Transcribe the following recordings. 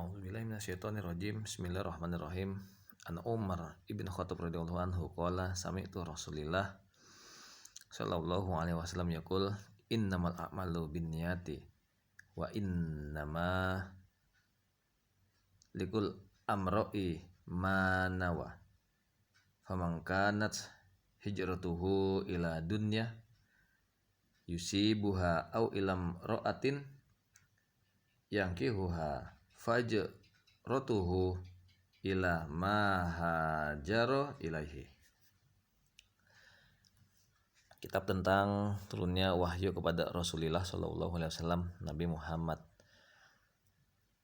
A'udzubillahiminasyaitonirrajim. Bismillahirrahmanirrahim. An Umar ibn Khattab radhiyallahu anhu qala sami'tu Rasulillah sallallahu alaihi wasallam yaqul innamal a'malu binniyati wa innama likul amro'i ma nawa. Faman kanat hijratuhu ila dunya yusibuha au ilam ra'atin yankihuha fajratuhu ila ma hajara ilaihi. Kitab tentang turunnya wahyu kepada Rasulullah sallallahu alaihi wasallam, Nabi Muhammad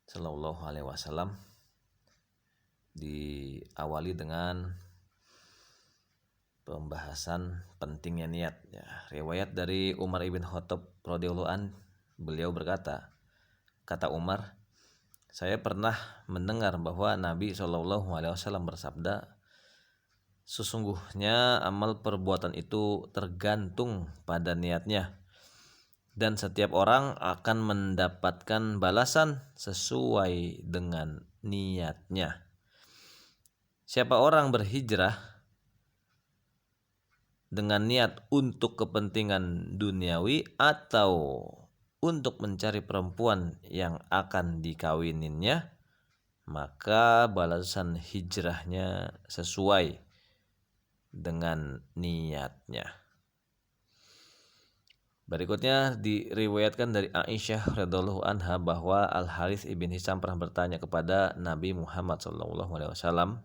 sallallahu alaihi wasallam, diawali dengan pembahasan pentingnya niat ya. Riwayat dari Umar ibn Khattab radhiyallahu an, beliau berkata, kata Umar, saya pernah mendengar bahwa Nabi Shallallahu Alaihi Wasallam bersabda, sesungguhnya amal perbuatan itu tergantung pada niatnya, dan setiap orang akan mendapatkan balasan sesuai dengan niatnya. Siapa orang berhijrah dengan niat untuk kepentingan duniawi atau untuk mencari perempuan yang akan dikawininnya, maka balasan hijrahnya sesuai dengan niatnya. Berikutnya diriwayatkan dari Aisyah radhiyallahu anha bahwa Al Harits ibn Hisham pernah bertanya kepada Nabi Muhammad SAW,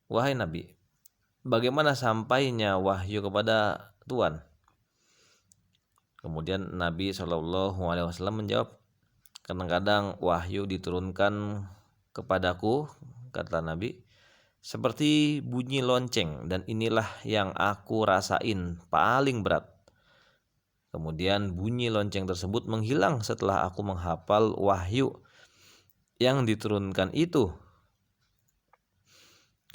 wahai Nabi, bagaimana sampainya wahyu kepada Tuhan? Kemudian Nabi Shallallahu Alaihi Wasallam menjawab, kadang-kadang wahyu diturunkan kepadaku, kata Nabi, seperti bunyi lonceng, dan inilah yang aku rasain paling berat. Kemudian bunyi lonceng tersebut menghilang setelah aku menghafal wahyu yang diturunkan itu.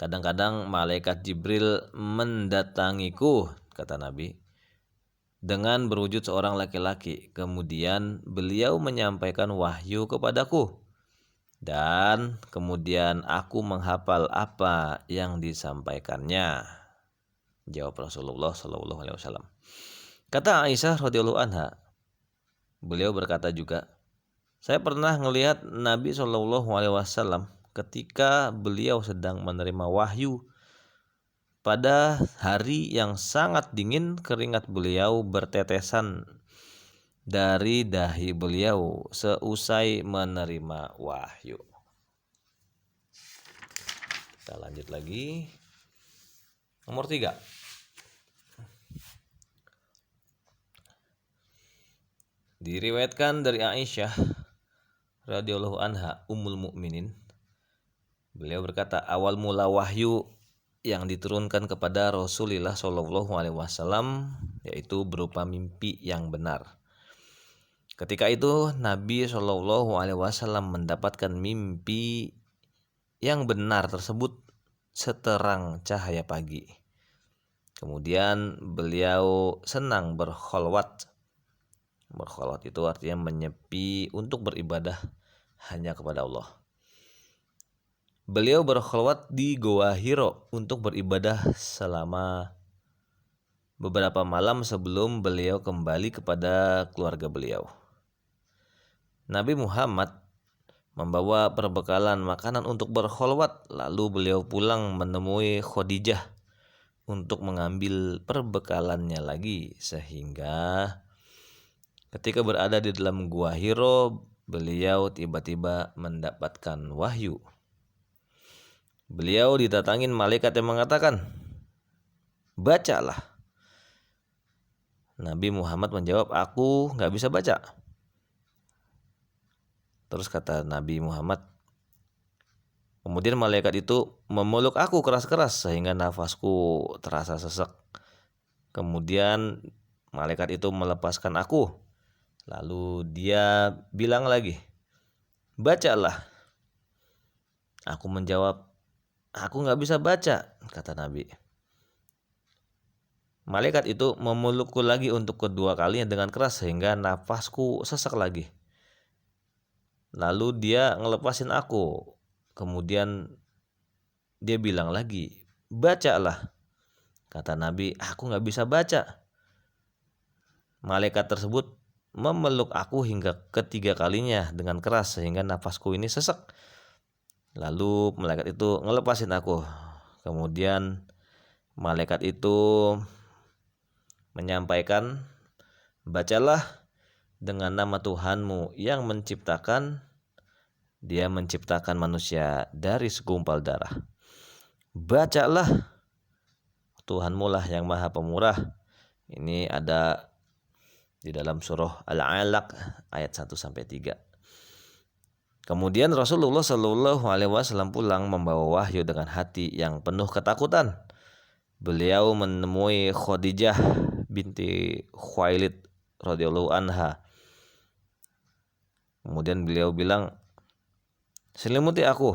Kadang-kadang malaikat Jibril mendatangiku, kata Nabi, dengan berwujud seorang laki-laki. Kemudian beliau menyampaikan wahyu kepadaku, dan kemudian aku menghafal apa yang disampaikannya, jawab Rasulullah Sallallahu Alaihi Wasallam. Kata Aisyah radhiyallahu anha, beliau berkata juga, saya pernah melihat Nabi Sallallahu Alaihi Wasallam ketika beliau sedang menerima wahyu. Pada hari yang sangat dingin, keringat beliau bertetesan dari dahi beliau seusai menerima wahyu. Kita lanjut lagi. Nomor 3. Diriwayatkan dari Aisyah radhiyallahu anha ummul mukminin, beliau berkata, awal mula wahyu yang diturunkan kepada Rasulullah Shallallahu Alaihi Wasallam yaitu berupa mimpi yang benar. Ketika itu Nabi Shallallahu Alaihi Wasallam mendapatkan mimpi yang benar tersebut seterang cahaya pagi. Kemudian beliau senang berkholwat. Berkholwat itu artinya menyepi untuk beribadah hanya kepada Allah. Beliau berkholwat di Goa Hiro untuk beribadah selama beberapa malam sebelum beliau kembali kepada keluarga beliau. Nabi Muhammad membawa perbekalan makanan untuk berkholwat, lalu beliau pulang menemui Khadijah untuk mengambil perbekalannya lagi, sehingga ketika berada di dalam Gua Hiro, beliau tiba-tiba mendapatkan wahyu. Beliau didatangin malaikat yang mengatakan, bacalah. Nabi Muhammad menjawab, aku gak bisa baca. Terus kata Nabi Muhammad, kemudian malaikat itu memeluk aku keras-keras sehingga nafasku terasa sesak. Kemudian malaikat itu melepaskan aku. Lalu dia bilang lagi, bacalah. Aku menjawab, aku gak bisa baca, kata Nabi. Malaikat itu memelukku lagi untuk kedua kalinya dengan keras sehingga nafasku sesak lagi. Lalu dia ngelepasin aku. Kemudian dia bilang lagi, bacalah. Kata Nabi, aku gak bisa baca. Malaikat tersebut memeluk aku hingga ketiga kalinya dengan keras sehingga nafasku ini sesek. Lalu malaikat itu ngelepasin aku. Kemudian malaikat itu menyampaikan, bacalah dengan nama Tuhanmu yang menciptakan. Dia menciptakan manusia dari segumpal darah. Bacalah, Tuhanmu lah yang maha pemurah. Ini ada di dalam surah Al-Alaq ayat 1-3. Kemudian Rasulullah Shallallahu Alaihi Wasallam pulang membawa wahyu dengan hati yang penuh ketakutan. Beliau menemui Khadijah binti Khuwailid radhiyallahu anha. Kemudian beliau bilang, selimuti aku,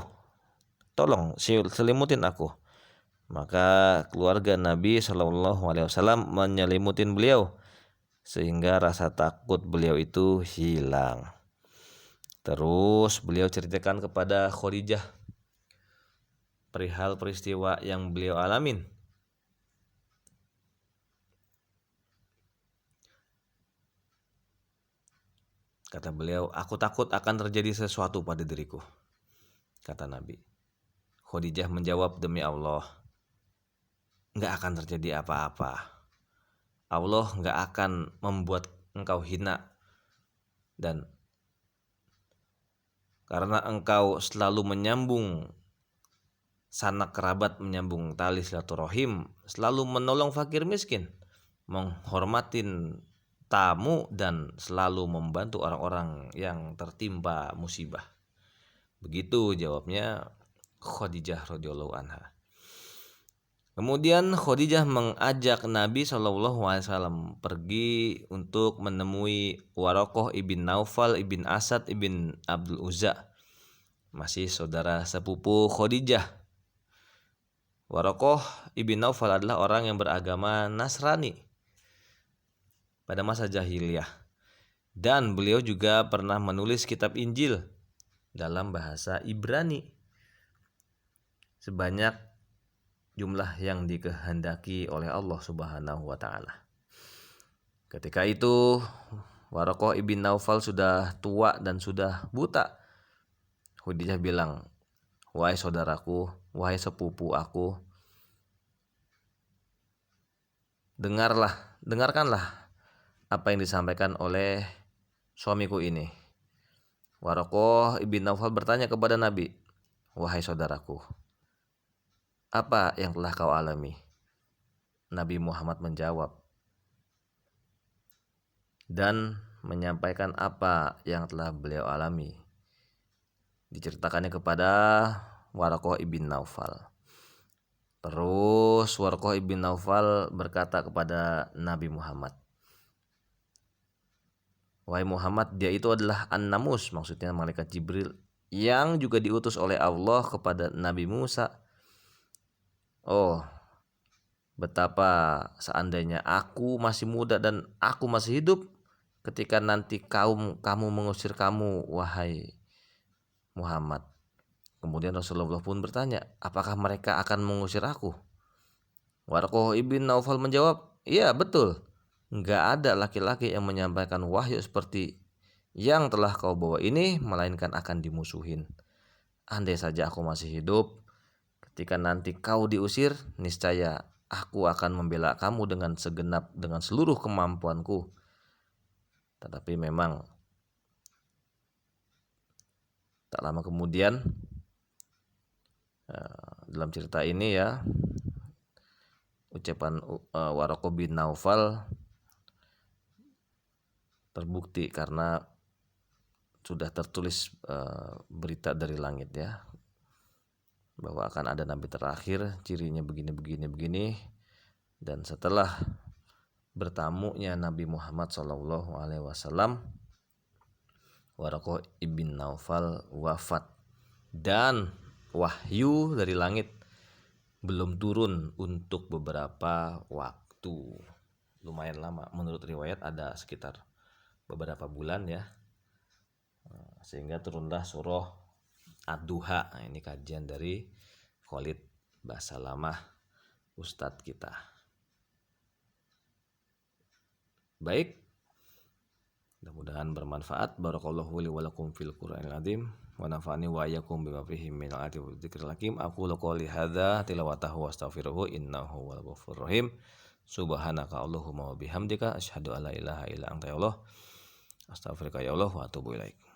tolong selimutin aku. Maka keluarga Nabi Shallallahu Alaihi Wasallam menyelimutin beliau sehingga rasa takut beliau itu hilang. Terus beliau ceritakan kepada Khadijah perihal peristiwa yang beliau alamin. Kata beliau, aku takut akan terjadi sesuatu pada diriku. Kata Nabi. Khadijah menjawab, demi Allah, gak akan terjadi apa-apa. Allah gak akan membuat engkau hina. Dan karena engkau selalu menyambung sanak kerabat, menyambung tali silaturahim, selalu menolong fakir miskin, menghormatin tamu, dan selalu membantu orang-orang yang tertimpa musibah. Begitu jawabnya Khadijah radhiyallahu anha. Kemudian Khadijah mengajak Nabi SAW pergi untuk menemui Waraqah ibn Naufal ibn Asad ibn Abdul Uzza, masih saudara sepupu Khadijah. Waraqah ibn Naufal adalah orang yang beragama Nasrani pada masa jahiliyah, dan beliau juga pernah menulis kitab Injil dalam bahasa Ibrani sebanyak jumlah yang dikehendaki oleh Allah Subhanahu wa taala. Ketika itu Waraqah ibn Naufal sudah tua dan sudah buta. Khadijah bilang, wahai saudaraku, wahai sepupu aku, dengarkanlah apa yang disampaikan oleh suamiku ini. Waraqah ibn Naufal bertanya kepada Nabi, wahai saudaraku, apa yang telah kau alami? Nabi Muhammad menjawab dan menyampaikan apa yang telah beliau alami. Diceritakannya kepada Waraqah ibn Naufal. Terus Waraqah ibn Naufal berkata kepada Nabi Muhammad, wahai Muhammad, dia itu adalah An-Namus, maksudnya malaikat Jibril, yang juga diutus oleh Allah kepada Nabi Musa. Oh, betapa seandainya aku masih muda dan aku masih hidup ketika nanti kamu mengusir kamu, wahai Muhammad. Kemudian Rasulullah pun bertanya, apakah mereka akan mengusir aku? Waraqah ibn Naufal menjawab, iya betul. Enggak ada laki-laki yang menyampaikan wahyu seperti yang telah kau bawa ini, melainkan akan dimusuhin. Andai saja aku masih hidup, ketika nanti kau diusir, niscaya aku akan membela kamu dengan seluruh kemampuanku. Tetapi memang tak lama kemudian, dalam cerita ini ya, ucapan Waraqah bin Naufal terbukti karena sudah tertulis berita dari langit ya, bahwa akan ada nabi terakhir, cirinya begini. Dan setelah bertamunya Nabi Muhammad SAW, Waraqah ibn Naufal wafat dan wahyu dari langit belum turun untuk beberapa waktu, lumayan lama. Menurut riwayat ada sekitar beberapa bulan ya. sehingga turunlah surah Ad-Duha. Nah, ini kajian dari Khalid Basalamah Ustadz kita. Baik, mudah-mudahan bermanfaat. Barakallahu li wa lakum fil Qur'anil azim wa nafa'ani wa iyyakum bima fihi minal ayati wa dzikril hakim. Aku qouli hadza tilawatahu wa astaghfiruhu innahu huwal ghafurur rahim. Subhanaka Allahumma wa bihamdika asyhadu an la ilaha illa anta ya Allah astaghfiruka ya Allah wa atubu ilaik.